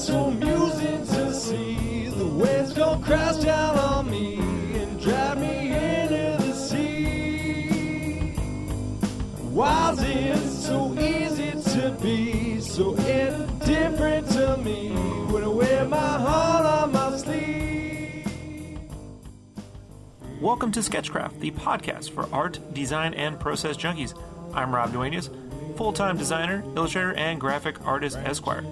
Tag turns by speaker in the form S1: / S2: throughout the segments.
S1: it's so amusing to see the waves go crash down on me and drag me into the sea. Why's it so easy to be so indifferent to me when I wear my heart on my sleeve?
S2: Welcome to Skechcraft, the podcast for art, design, and process junkies. I'm Rob Duenas, full-time designer, illustrator, and graphic artist esquire.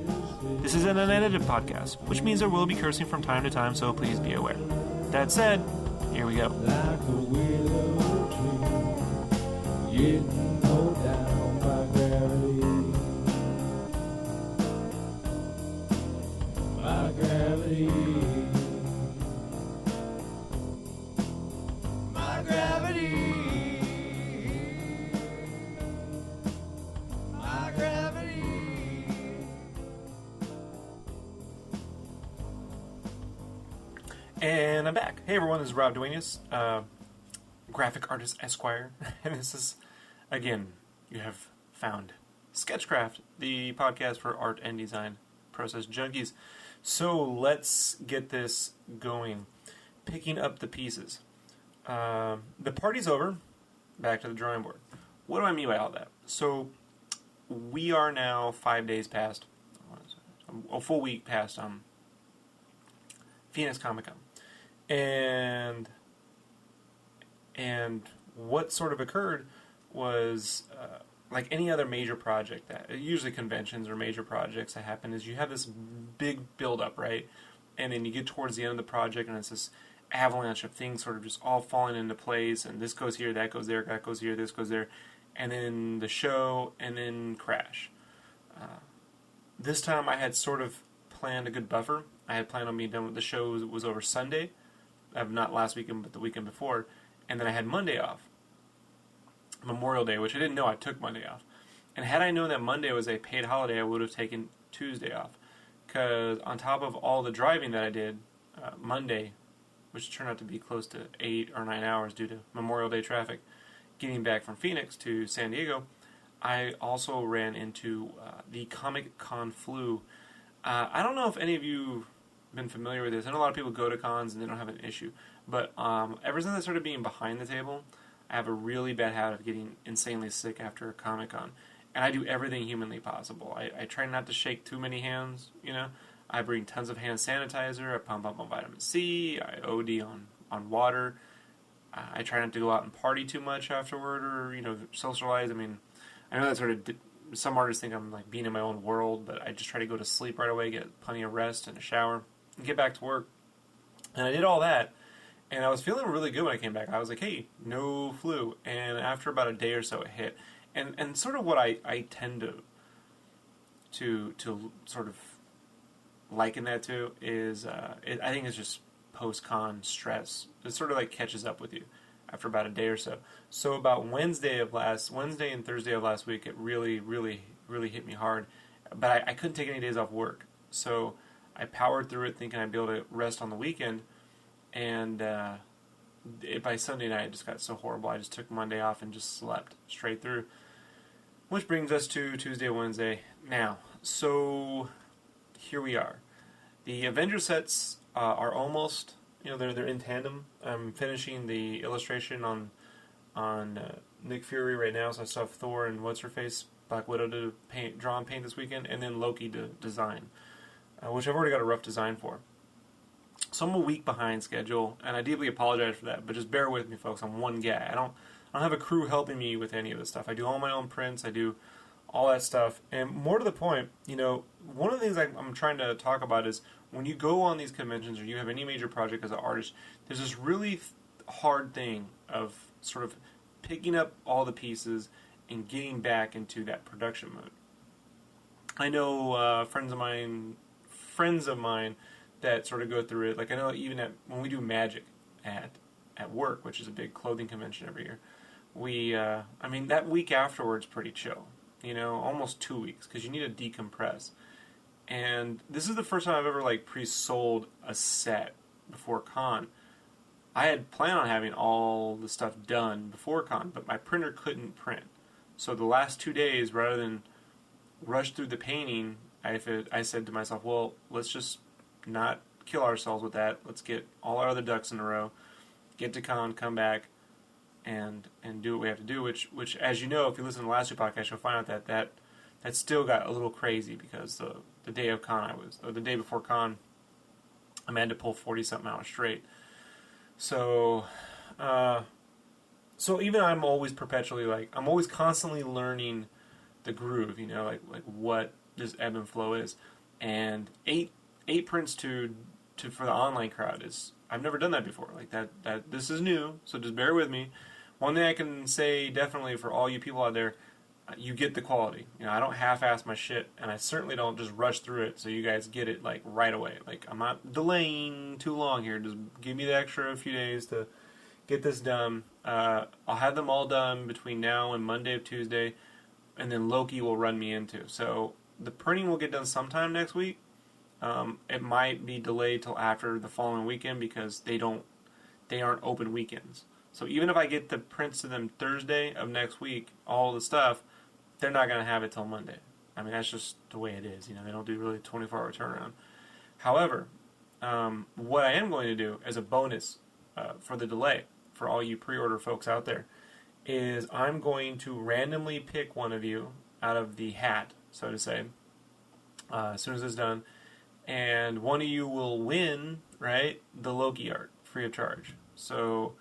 S2: This is an unedited podcast, which means there will be cursing from time to time, so please be aware. That said, here we go.
S1: Like a willow tree, getting pulled down by gravity. By gravity. By gravity. By gravity.
S2: And I'm back. Hey everyone, this is Rob Duenas, graphic artist esquire, and this is, again, you have found Skechcraft, the podcast for art and design process junkies. So let's get this going. Picking up the pieces. The party's over. Back to the drawing board. What do I mean by all that? So we are now 5 days past, a full week past Phoenix Comic Con. And what sort of occurred was, like any other major project, that usually conventions or major projects that happen, is you have this big build-up, right? And then you get towards the end of the project, and it's this avalanche of things sort of just all falling into place, and this goes here, that goes there, that goes here, this goes there, and then the show, and then crash. This time I had sort of planned a good buffer. I had planned on being done with the show was over Sunday, not last weekend, but the weekend before, and then I had Monday off, Memorial Day, which I didn't know I took Monday off. And had I known that Monday was a paid holiday, I would have taken Tuesday off, because on top of all the driving that I did Monday, which turned out to be close to 8 or 9 hours due to Memorial Day traffic, getting back from Phoenix to San Diego, I also ran into the Comic Con flu. I don't know if any of you have been familiar with this. I know a lot of people go to cons and they don't have an issue. But ever since I started being behind the table, I have a really bad habit of getting insanely sick after a Comic Con. And I do everything humanly possible. I try not to shake too many hands, you know. I bring tons of hand sanitizer. I pump up on vitamin C. I OD on water. I try not to go out and party too much afterward or, you know, socialize. I mean, I know that sort of... some artists think I'm like being in my own world, but I just try to go to sleep right away, get plenty of rest and a shower, and get back to work. And I did all that, and I was feeling really good when I came back. I was like, hey, no flu. And after about a day or so, it hit. And sort of what I tend to sort of liken that to is, I think it's just post-con stress. It sort of like catches up with you after about a day or so. So about Wednesday and Thursday of last week, it really, really, really hit me hard. But I couldn't take any days off work. So I powered through it thinking I'd be able to rest on the weekend. And by Sunday night, it just got so horrible. I just took Monday off and just slept straight through. Which brings us to Tuesday, Wednesday. Now, so here we are. The Avenger sets are almost... you know, they're in tandem. I'm finishing the illustration on Nick Fury right now, so I still have Thor and What's-Her-Face, Black Widow to draw and paint this weekend, and then Loki to design, which I've already got a rough design for. So I'm a week behind schedule, and I deeply apologize for that, but just bear with me, folks. I'm one guy. I don't have a crew helping me with any of this stuff. I do all my own prints. I do all that stuff. And more to the point, you know, one of the things I'm trying to talk about is when you go on these conventions or you have any major project as an artist, there's this really hard thing of sort of picking up all the pieces and getting back into that production mode. I know friends of mine that sort of go through it. Like I know even when we do magic at work, which is a big clothing convention every year, we that week afterwards pretty chill. You know, almost 2 weeks because you need to decompress. And this is the first time I've ever like pre-sold a set before con. I had planned on having all the stuff done before con, but my printer couldn't print. So the last 2 days, rather than rush through the painting I said to myself, well, let's just not kill ourselves with that. Let's get all our other ducks in a row, get to con, come back, and do what we have to do. Which as you know, if you listen to the last two podcasts, you'll find out that still got a little crazy because the day of con the day before con, I had to pull 40-something hours straight. So, so even I'm always perpetually I'm always constantly learning the groove, like what this ebb and flow is. And eight prints to for the online crowd is, I've never done that before. Like that this is new, so just bear with me. One thing I can say definitely for all you people out there, you get the quality. I don't half-ass my shit, and I certainly don't just rush through it so you guys get it right away. I'm not delaying too long here. Just give me the extra few days to get this done. I'll have them all done between now and Monday or Tuesday, and then Loki will run me into. So the printing will get done sometime next week. It might be delayed till after the following weekend because they aren't open weekends. So even if I get the prints to them Thursday of next week, all the stuff, they're not going to have it till Monday. I mean, that's just the way it is. They don't do really 24-hour turnaround. However, what I am going to do as a bonus for the delay, for all you pre-order folks out there, is I'm going to randomly pick one of you out of the hat, so to say, as soon as it's done, and one of you will win, right, the Loki art, free of charge. So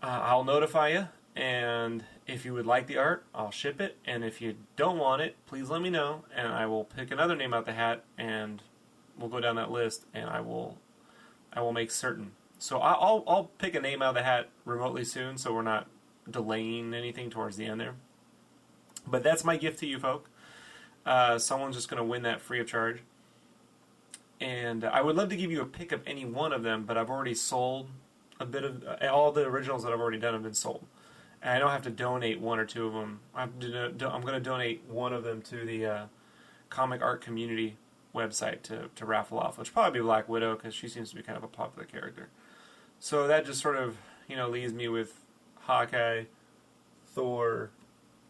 S2: I'll notify you, and if you would like the art, I'll ship it, and if you don't want it, please let me know, and I will pick another name out the hat, and we'll go down that list, and I will make certain. So I'll pick a name out of the hat remotely soon, so we're not delaying anything towards the end there. But that's my gift to you folk. Someone's just going to win that free of charge. And I would love to give you a pick of any one of them, but I've already sold a bit of... all the originals that I've already done have been sold. And I don't have to donate one or two of them. I'm going to donate one of them to the comic art community website to raffle off, which will probably be Black Widow because she seems to be kind of a popular character. So that just sort of, leaves me with Hawkeye, Thor,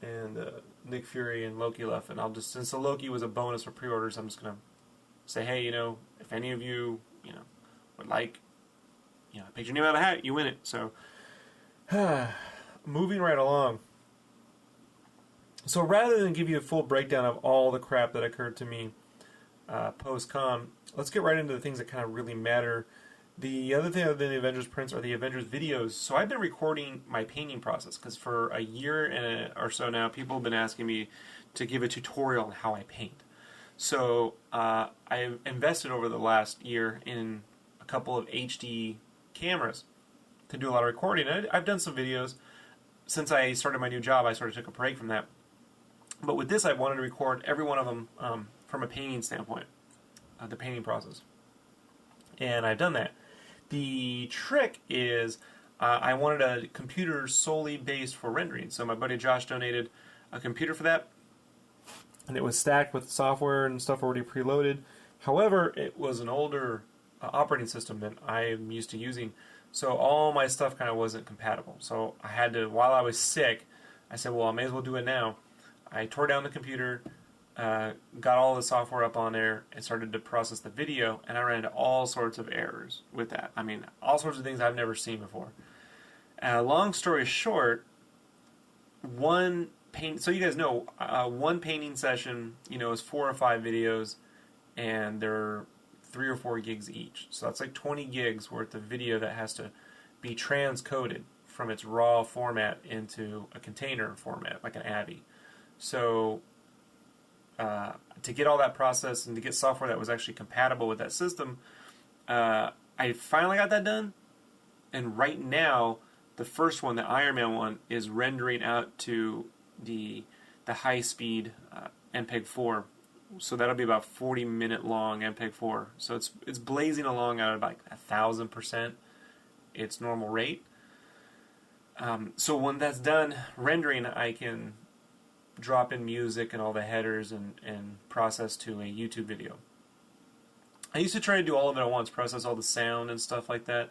S2: and Nick Fury and Loki left. And I'll just, since the Loki was a bonus for pre-orders, I'm just going to say, hey, if any of you, would like, pick your name out of the hat, you win it. So, moving right along. So rather than give you a full breakdown of all the crap that occurred to me post-con, let's get right into the things that kind of really matter. The other thing other than the Avengers prints are the Avengers videos. So I've been recording my painting process because for a year or so now, people have been asking me to give a tutorial on how I paint. So I've invested over the last year in a couple of HD cameras to do a lot of recording. I've done some videos. Since I started my new job, I sort of took a break from that. But with this, I wanted to record every one of them from a painting standpoint, the painting process. And I've done that. The trick is I wanted a computer solely based for rendering. So my buddy Josh donated a computer for that. And it was stacked with software and stuff already preloaded. However, it was an older operating system than I'm used to using. So all my stuff kind of wasn't compatible. So I had to, while I was sick, I said, well, I may as well do it now. I tore down the computer, got all the software up on there, and started to process the video, and I ran into all sorts of errors with that. I mean, all sorts of things I've never seen before. Long story short, so you guys know, one painting session, is 4 or 5 videos, and they're 3 or 4 gigs each. So that's like 20 gigs worth of video that has to be transcoded from its raw format into a container format, like an AVI. So to get all that processed and to get software that was actually compatible with that system, I finally got that done. And right now, the first one, the Iron Man one, is rendering out to the high-speed MPEG-4. So that'll be about 40-minute long MPEG-4. So it's blazing along at about 1,000% its normal rate. So when that's done rendering, I can drop in music and all the headers and process to a YouTube video. I used to try to do all of it at once, process all the sound and stuff like that,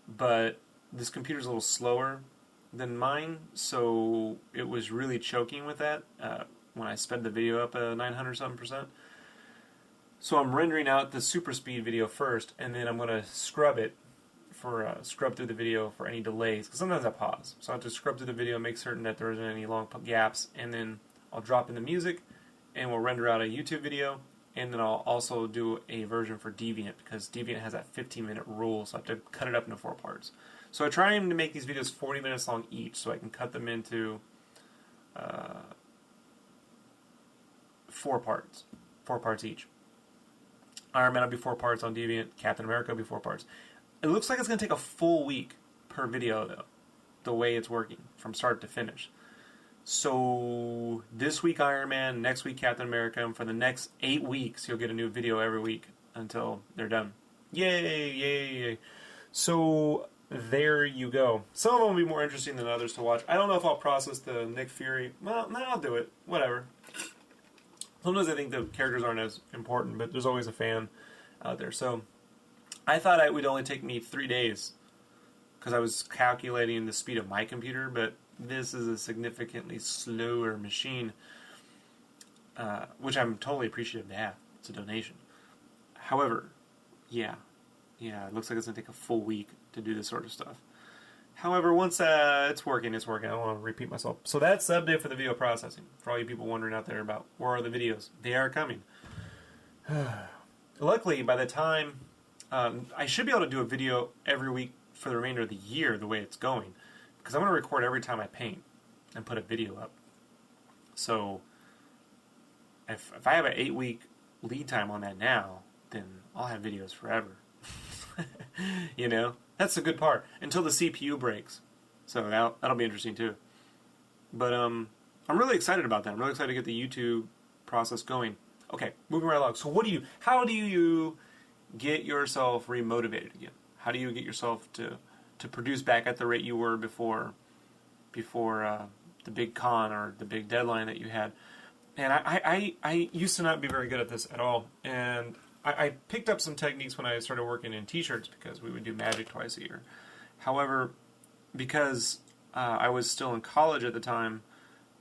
S2: but this computer's a little slower than mine, so it was really choking with that. when I sped the video up 900-something%. So I'm rendering out the super speed video first, and then I'm going to scrub it scrub through the video for any delays, because sometimes I pause. So I have to scrub through the video, make certain that there isn't any long gaps, and then I'll drop in the music, and we'll render out a YouTube video, and then I'll also do a version for Deviant, because Deviant has that 15-minute rule, so I have to cut it up into 4 parts. So I try to make these videos 40 minutes long each, so I can cut them into 4 parts. 4 parts each. Iron Man will be 4 parts on Deviant, Captain America will be 4 parts. It looks like it's going to take a full week per video, though, the way it's working, from start to finish. So this week Iron Man, next week Captain America, and for the next 8 weeks you'll get a new video every week until they're done. Yay, yay, yay. So there you go. Some of them will be more interesting than others to watch. I don't know if I'll process the Nick Fury. Well, no, I'll do it. Whatever. Sometimes I think the characters aren't as important, but there's always a fan out there. So I thought it would only take me 3 days because I was calculating the speed of my computer, but this is a significantly slower machine, which I'm totally appreciative to have. It's a donation. However, yeah, it looks like it's going to take a full week to do this sort of stuff. However, once it's working, it's working. I don't want to repeat myself. So that's the update for the video processing. For all you people wondering out there about where are the videos, they are coming. Luckily, by the time I should be able to do a video every week for the remainder of the year, the way it's going, because I'm going to record every time I paint and put a video up. So if I have an 8-week lead time on that now, then I'll have videos forever. You know, that's the good part until the CPU breaks. So that'll be interesting too. But I'm really excited about that. I'm really excited to get the YouTube process going. Okay, moving right along. So how do you get yourself remotivated again? How do you get yourself to produce back at the rate you were before the big con or the big deadline that you had? And I used to not be very good at this at all. And I picked up some techniques when I started working in t-shirts because we would do magic twice a year. However, because I was still in college at the time,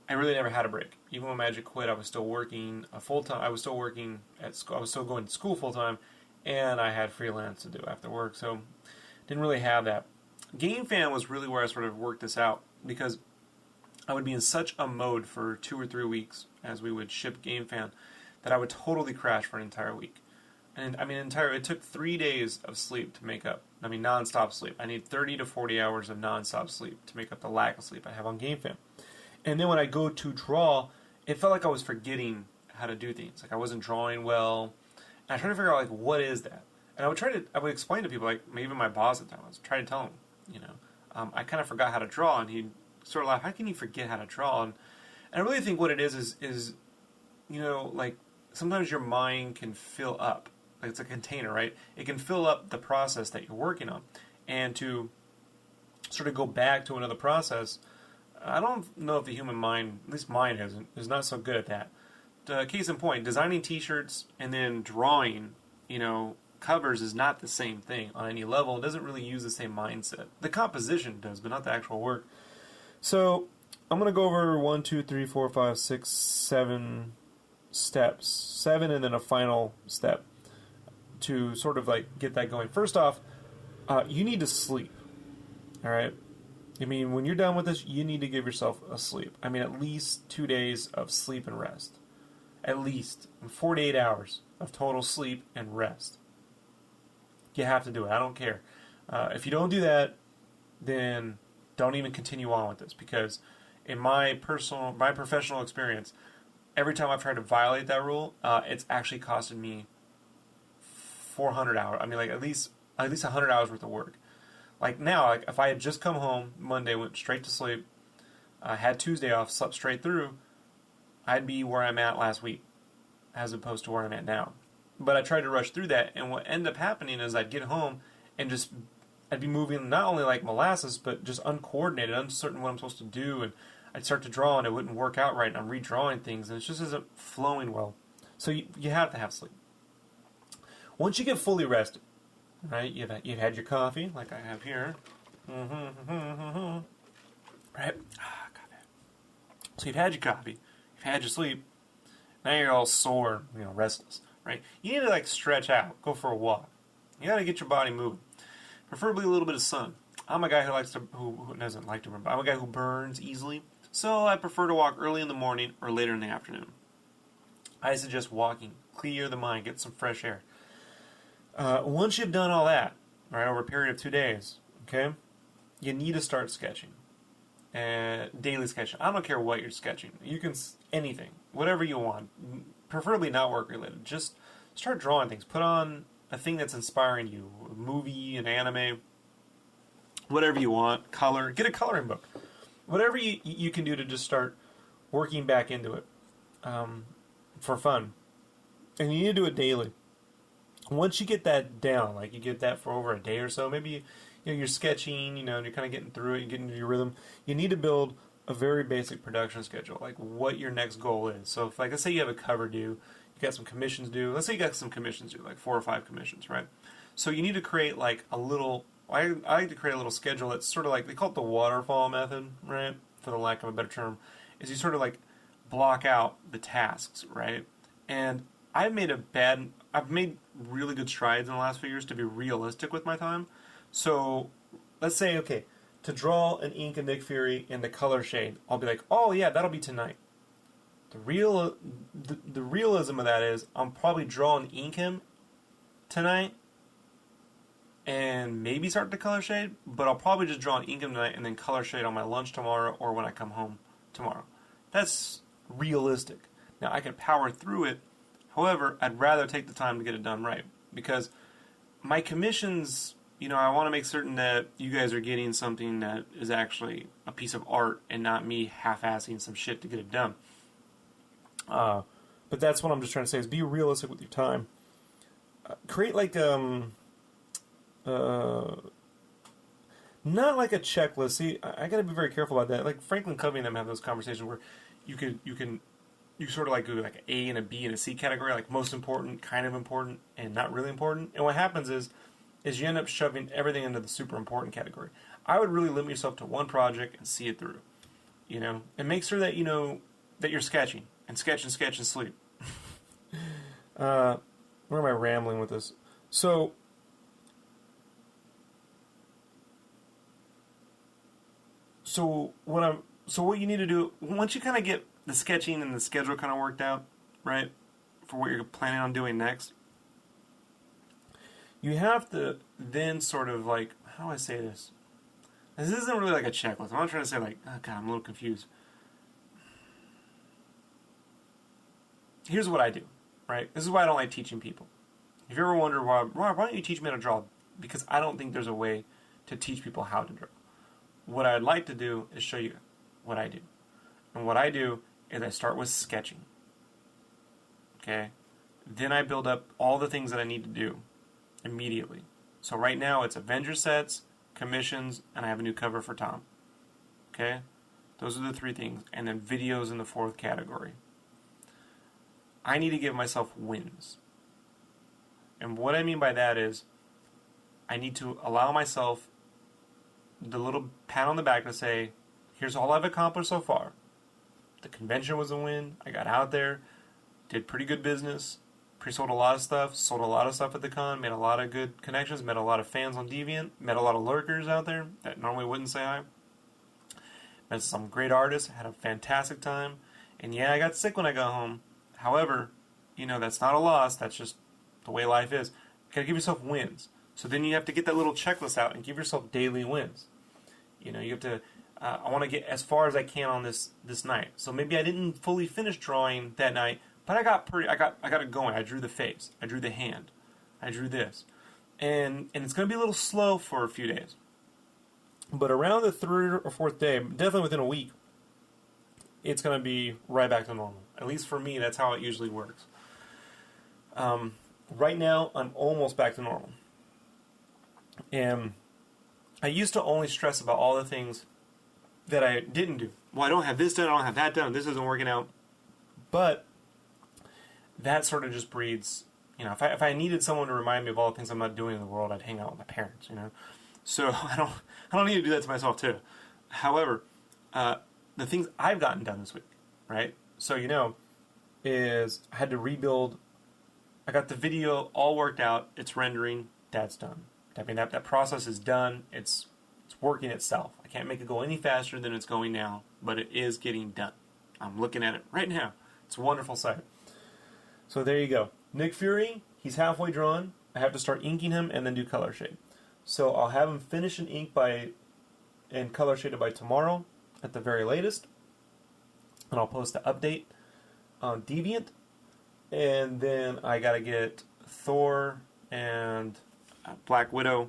S2: I really never had a break. Even when Magic quit, I was still working full-time. I was still working at school. I was still going to school full-time, and I had freelance to do after work, so didn't really have that. GameFan was really where I sort of worked this out, because I would be in such a mode for 2 or 3 weeks as we would ship GameFan that I would totally crash for an entire week. And I mean, it took 3 days of sleep to make up. I mean, non-stop sleep. I need 30 to 40 hours of non-stop sleep to make up the lack of sleep I have on GameFan. And then when I go to draw, it felt like I was forgetting how to do things. Like I wasn't drawing well. And I tried to figure out, like, what is that? And I would explain to people, like, even my boss at the time, I was trying to tell him, I kind of forgot how to draw, and he'd sort of laugh, how can you forget how to draw? And I really think what it is like, sometimes your mind can fill up. Like, it's a container, right? It can fill up the process that you're working on. And to sort of go back to another process, I don't know if the human mind, at least mine is not so good at that. Case in point, designing t-shirts and then drawing, covers is not the same thing on any level. It doesn't really use the same mindset. The composition does, but not the actual work. So I'm going to go over 1, 2, 3, 4, 5, 6, 7 steps. 7 and then a final step to sort of like get that going. First off, you need to sleep. All right? I mean, when you're done with this, you need to give yourself a sleep. I mean, at least 2 days of sleep and rest. At least 48 hours of total sleep and rest. You have to do it. I don't care. If you don't do that, then don't even continue on with this, because in my professional experience, every time I've tried to violate that rule, it's actually costed me 400 hours. I mean, like at least 100 hours worth of work. Like now, like if I had just come home Monday, went straight to sleep, had Tuesday off, slept straight through, I'd be where I'm at last week, as opposed to where I'm at now. But I tried to rush through that, and what ended up happening is I'd get home and I'd be moving not only like molasses, but just uncoordinated, uncertain what I'm supposed to do, and I'd start to draw and it wouldn't work out right, and I'm redrawing things, and it just isn't flowing well. So you have to have sleep. Once you get fully rested, right? You've had your coffee, like I have here. Right? Coffee. So you've had your coffee, you've You've had your sleep. Now you're all sore, restless, right? You need to like stretch out, go for a walk. You got to get your body moving. Preferably a little bit of sun. I'm a guy who doesn't like to burn, but I'm a guy who burns easily. So I prefer to walk early in the morning or later in the afternoon. I suggest walking, clear the mind, get some fresh air. Once you've done all that, right, over a period of 2 days, okay, you need to start sketching. Daily sketching. I don't care what you're sketching. You can, anything, whatever you want, preferably not work related. Just start drawing things. Put on a thing that's inspiring you, a movie, an anime, whatever you want, color, get a coloring book. Whatever you can do to just start working back into it for fun. And you need to do it daily. Once you get that down, like you get that for over a day or so, maybe you're sketching, and you're kind of getting through it, you're getting into your rhythm, you need to build a very basic production schedule, like what your next goal is. So if, like, let's say you have a cover due, you got some commissions due, let's say you got some commissions due, like 4 or 5 commissions, right? So you need to create like a little, I like to create a little schedule that's sort of like, they call it the waterfall method, right? For the lack of a better term, is you sort of like block out the tasks, right? And I've made really good strides in the last few years to be realistic with my time. So let's say, okay, to draw an ink and Nick Fury in the color shade, I'll be like, oh yeah, that'll be tonight. The realism of that is I'm probably drawing ink him tonight and maybe start the color shade, but I'll probably just draw an ink him tonight and then color shade on my lunch tomorrow or when I come home tomorrow. That's realistic. Now I can power through it. However, I'd rather take the time to get it done right, because my commissions, I want to make certain that you guys are getting something that is actually a piece of art and not me half-assing some shit to get it done. But that's what I'm just trying to say, is be realistic with your time. Create like not like a checklist. See, I got to be very careful about that. Like Franklin Covey and them have those conversations where you sort of like do like an A and a B and a C category, like most important, kind of important, and not really important. And what happens is you end up shoving everything into the super important category. I would really limit yourself to one project and see it through, and make sure that that you're sketching and sketch and sketch and sleep. Where am I rambling with this? So what you need to do once you kind of get the sketching and the schedule kind of worked out, right, for what you're planning on doing next, you have to then sort of like, how do I say this? This isn't really like a checklist. I'm not trying to say like, oh God, I'm a little confused. Here's what I do, right? This is why I don't like teaching people. If you ever wonder why don't you teach me how to draw? Because I don't think there's a way to teach people how to draw. What I'd like to do is show you what I do. And what I do is I start with sketching. Okay? Then I build up all the things that I need to do immediately. So right now it's Avenger sets, commissions, and I have a new cover for Tom. Okay? Those are the 3 things. And then videos in the 4th category. I need to give myself wins. And what I mean by that is I need to allow myself the little pat on the back to say, here's all I've accomplished so far. The convention was a win. I got out there, did pretty good business, pre-sold a lot of stuff, sold a lot of stuff at the con, made a lot of good connections, met a lot of fans on Deviant, met a lot of lurkers out there that normally wouldn't say hi. Met some great artists, had a fantastic time, and yeah, I got sick when I got home. However, that's not a loss, that's just the way life is. You gotta give yourself wins. So then you have to get that little checklist out and give yourself daily wins. You have to, I want to get as far as I can on this night. So maybe I didn't fully finish drawing that night, but I got it going. I drew the face. I drew the hand. I drew this. And it's going to be a little slow for a few days. But around the 3rd or 4th day, definitely within a week, it's going to be right back to normal. At least for me, that's how it usually works. Right now, I'm almost back to normal. And I used to only stress about all the things that I didn't do. Well, I don't have this done, I don't have that done, this isn't working out. But that sort of just breeds, if I needed someone to remind me of all the things I'm not doing in the world, I'd hang out with my parents, So I don't need to do that to myself too. However, the things I've gotten done this week, right? so is I had to rebuild. I got the video all worked out. It's rendering. That's done. I mean, that process is done. It's working itself. I can't make it go any faster than it's going now, but it is getting done. I'm looking at it right now. It's a wonderful sight. So there you go. Nick Fury, he's halfway drawn. I have to start inking him and then do color shade. So I'll have him finish an ink and color shaded by tomorrow at the very latest. And I'll post the update on Deviant. And then I got to get Thor and Black Widow.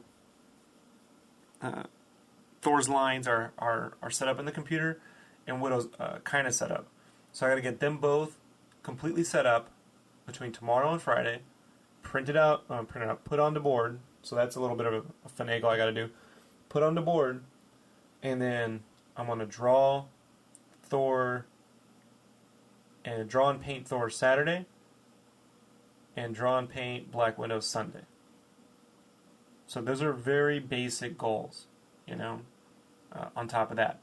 S2: Thor's lines are set up in the computer, and Widow's kind of set up. So I got to get them both completely set up between tomorrow and Friday. Print it out, put on the board. So that's a little bit of a finagle I got to do. Put on the board, and then I'm going to draw Thor and draw and paint Thor Saturday, and draw and paint Black Widow Sunday. So those are very basic goals, on top of that.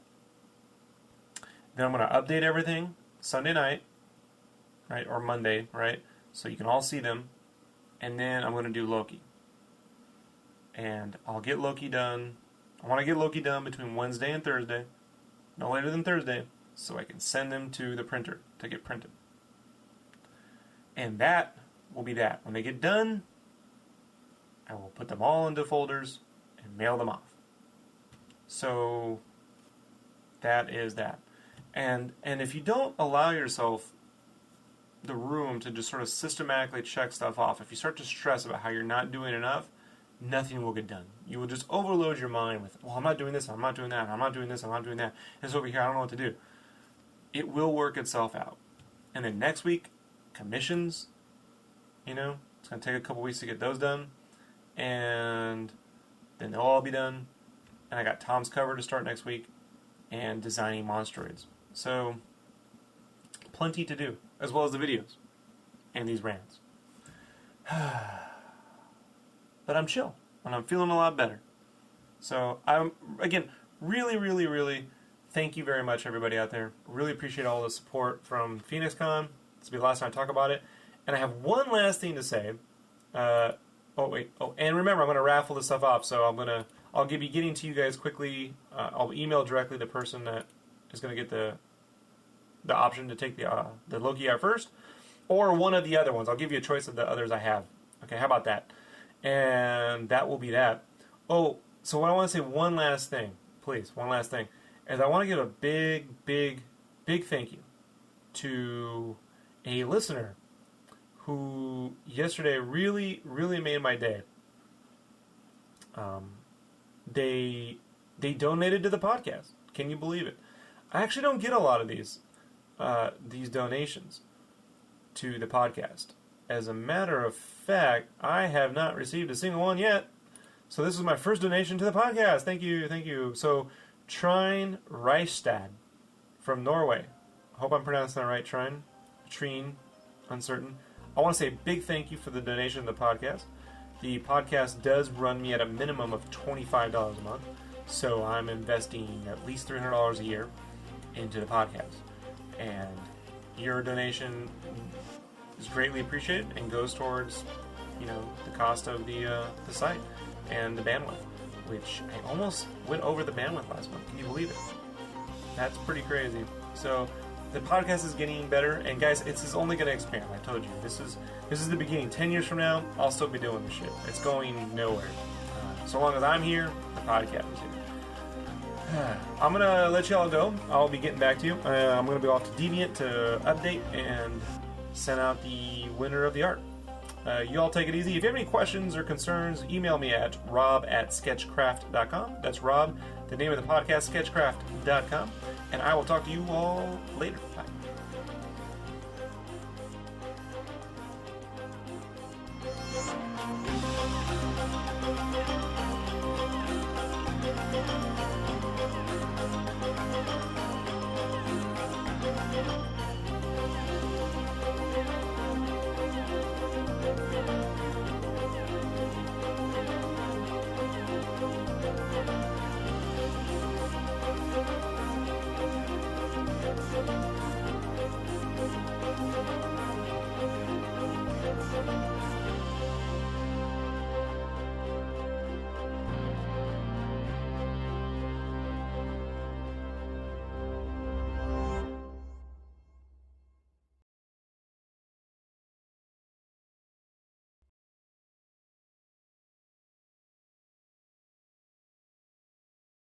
S2: Then I'm going to update everything Sunday night, right, or Monday, right, so you can all see them. And then I'm going to do Loki. And I'll get Loki done. I want to get Loki done between Wednesday and Thursday, no later than Thursday, so I can send them to the printer to get printed. And that will be that. When they get done, I will put them all into folders and mail them off. So that is that. And if you don't allow yourself the room to just sort of systematically check stuff off, if you start to stress about how you're not doing enough, nothing will get done. You will just overload your mind with, well, I'm not doing this, I'm not doing that, I'm not doing this, I'm not doing that. It's over here, I don't know what to do. It will work itself out. And then next week, commissions, it's going to take a couple weeks to get those done. And then they'll all be done. And I got Tom's cover to start next week, and designing Monstroids. So, plenty to do, as well as the videos and these rants. But I'm chill, and I'm feeling a lot better. So, I'm, again, really, really, really thank you very much, everybody out there. Really appreciate all the support from PhoenixCon. This will be the last time I talk about it. And I have one last thing to say. And remember, I'm going to raffle this stuff off, so I'll be getting to you guys quickly. I'll email directly the person that is going to get the option to take the Loki out first, or one of the other ones. I'll give you a choice of the others I have. Okay, how about that? And that will be that. Oh, so what I want to say, one last thing, please, one last thing, is I want to give a big, big, big thank you to a listener who yesterday really, really made my day. They donated to the podcast. Can you believe it? I actually don't get a lot of these donations to the podcast. As a matter of fact, I have not received a single one yet. So this is my first donation to the podcast. Thank you, thank you. So Trine Reistad from Norway. I hope I'm pronouncing that right, Trine, uncertain. I want to say a big thank you for the donation to the podcast. The podcast does run me at a minimum of $25 a month, so I'm investing at least $300 a year into the podcast. And your donation is greatly appreciated and goes towards, the cost of the site and the bandwidth, which I almost went over the bandwidth last month. Can you believe it? That's pretty crazy. So the podcast is getting better, and guys, it's only going to expand. I told you, this is the beginning. 10 years from now, I'll still be doing this shit. It's going nowhere. So long as I'm here, the podcast is here. I'm going to let y'all go. I'll be getting back to you. I'm going to be off to Deviant to update and send out the winner of the art. You all take it easy. If you have any questions or concerns, email me at rob@sketchcraft.com. That's Rob, the name of the podcast, sketchcraft.com. And I will talk to you all later.